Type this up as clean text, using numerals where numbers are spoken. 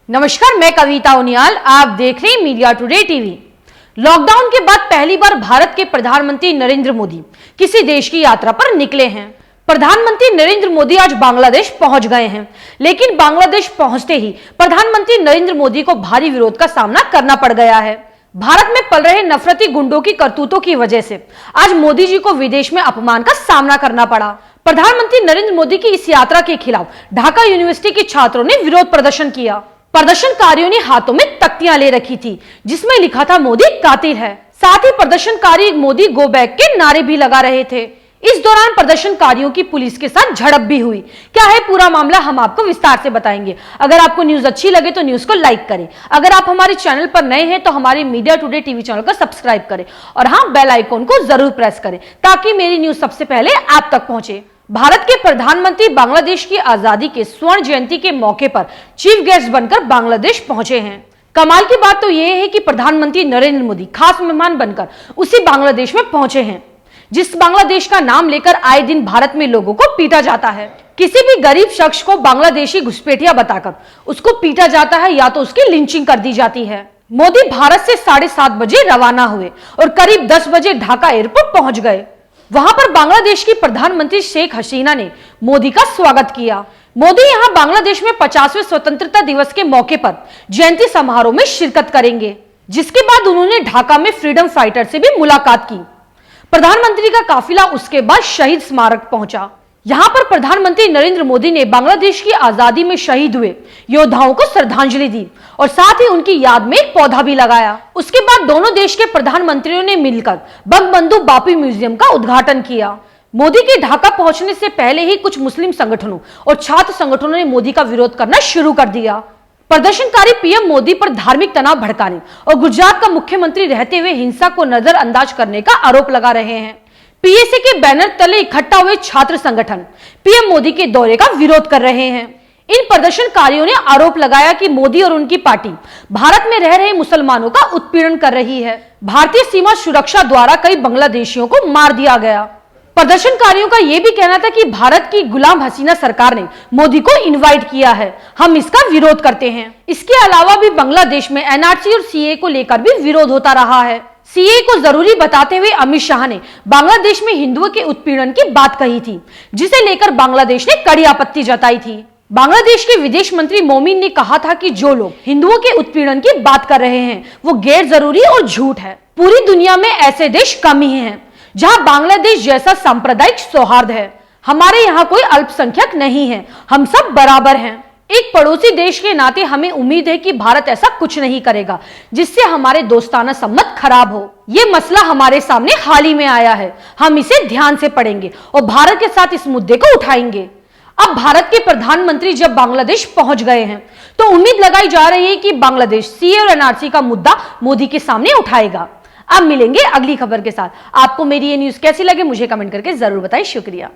नमस्कार, मैं कविता उनियाल। आप देख रहे हैं मीडिया टुडे टीवी। लॉकडाउन के बाद पहली बार भारत के प्रधानमंत्री नरेंद्र मोदी किसी देश की यात्रा पर निकले हैं। प्रधानमंत्री नरेंद्र मोदी आज बांग्लादेश पहुंच गए हैं, लेकिन बांग्लादेश पहुंचते ही प्रधानमंत्री नरेंद्र मोदी को भारी विरोध का सामना करना पड़ गया है। भारत में पल रहे नफरती गुंडों की करतूतों की वजह से आज मोदी जी को विदेश में अपमान का सामना करना पड़ा। प्रधानमंत्री नरेंद्र मोदी की इस यात्रा के खिलाफ ढाका यूनिवर्सिटी के छात्रों ने विरोध प्रदर्शन किया। प्रदर्शनकारियों ने हाथों में तख्तियां ले रखी थी जिसमें लिखा था मोदी कातिल है। साथ ही प्रदर्शनकारी मोदी गो बैक के नारे भी लगा रहे थे। इस दौरान प्रदर्शनकारियों की पुलिस के साथ झड़प भी हुई। क्या है पूरा मामला, हम आपको विस्तार से बताएंगे। अगर आपको न्यूज अच्छी लगे तो न्यूज को लाइक करें। अगर आप हमारे चैनल पर नए हैं तो हमारे मीडिया टुडे टीवी चैनल को सब्सक्राइब करें और हाँ, बेल आइकॉन को जरूर प्रेस करें ताकि मेरी न्यूज सबसे पहले आप तक पहुंचे। भारत के प्रधानमंत्री बांग्लादेश की आजादी के स्वर्ण जयंती के मौके पर चीफ गेस्ट बनकर बांग्लादेश पहुंचे हैं। कमाल की बात तो यह है कि प्रधानमंत्री नरेंद्र मोदी खास मेहमान बनकर उसी बांग्लादेश में पहुंचे हैं जिस बांग्लादेश का नाम लेकर आए दिन भारत में लोगों को पीटा जाता है। किसी भी गरीब शख्स को बांग्लादेशी घुसपैठिया बताकर उसको पीटा जाता है या तो उसकी लिंचिंग कर दी जाती है। मोदी भारत से 7:30 बजे रवाना हुए और करीब 10 बजे ढाका एयरपोर्ट पहुंच गए। वहां पर बांग्लादेश की प्रधानमंत्री शेख हसीना ने मोदी का स्वागत किया। मोदी यहां बांग्लादेश में 50वें स्वतंत्रता दिवस के मौके पर जयंती समारोह में शिरकत करेंगे, जिसके बाद उन्होंने ढाका में फ्रीडम फाइटर से भी मुलाकात की। प्रधानमंत्री का काफिला उसके बाद शहीद स्मारक पहुंचा। यहां पर प्रधानमंत्री नरेंद्र मोदी ने बांग्लादेश की आजादी में शहीद हुए योद्धाओं को श्रद्धांजलि दी और साथ ही उनकी याद में एक पौधा भी लगाया। उसके बाद दोनों देश के प्रधानमंत्रियों ने मिलकर बंगबंधु बापू म्यूजियम का उद्घाटन किया। मोदी के ढाका पहुंचने से पहले ही कुछ मुस्लिम संगठनों और छात्र संगठनों ने मोदी का विरोध करना शुरू कर दिया। प्रदर्शनकारी पीएम मोदी पर धार्मिक तनाव भड़काने और गुजरात का मुख्यमंत्री रहते हुए हिंसा को नजरअंदाज करने का आरोप लगा रहे हैं। पीएसी के बैनर तले इकट्ठा हुए छात्र संगठन पीएम मोदी के दौरे का विरोध कर रहे हैं। इन प्रदर्शनकारियों ने आरोप लगाया कि मोदी और उनकी पार्टी भारत में रह रहे मुसलमानों का उत्पीड़न कर रही है। भारतीय सीमा सुरक्षा द्वारा कई बांग्लादेशियों को मार दिया गया। प्रदर्शनकारियों का यह भी कहना था कि भारत की गुलाम हसीना सरकार ने मोदी को इनवाइट किया है, हम इसका विरोध करते हैं। इसके अलावा भी बांग्लादेश में एनआरसी और सीए को लेकर भी विरोध होता रहा है। सीए को जरूरी बताते हुए अमित शाह ने बांग्लादेश में हिंदुओं के उत्पीड़न की बात कही थी, जिसे लेकर बांग्लादेश ने कड़ी आपत्ति जताई थी। बांग्लादेश के विदेश मंत्री मोमिन ने कहा था कि जो लोग हिंदुओं के उत्पीड़न की बात कर रहे हैं वो गैर जरूरी और झूठ है। पूरी दुनिया में ऐसे देश कम ही हैं जहां बांग्लादेश जैसा सांप्रदायिक सौहार्द है। हमारे यहाँ कोई अल्पसंख्यक नहीं है, हम सब बराबर हैं। एक पड़ोसी देश के नाते हमें उम्मीद है कि भारत ऐसा कुछ नहीं करेगा जिससे हमारे दोस्ताना संबंध खराब हो। ये मसला हमारे सामने हाल ही में आया है, हम इसे ध्यान से पढ़ेंगे और भारत के साथ इस मुद्दे को उठाएंगे। अब भारत के प्रधानमंत्री जब बांग्लादेश पहुंच गए हैं तो उम्मीद लगाई जा रही है कि बांग्लादेश सीए और एनआरसी का मुद्दा मोदी के सामने उठाएगा। अब मिलेंगे अगली खबर के साथ। आपको मेरी ये न्यूज कैसी लगे मुझे कमेंट करके जरूर बताएं। शुक्रिया।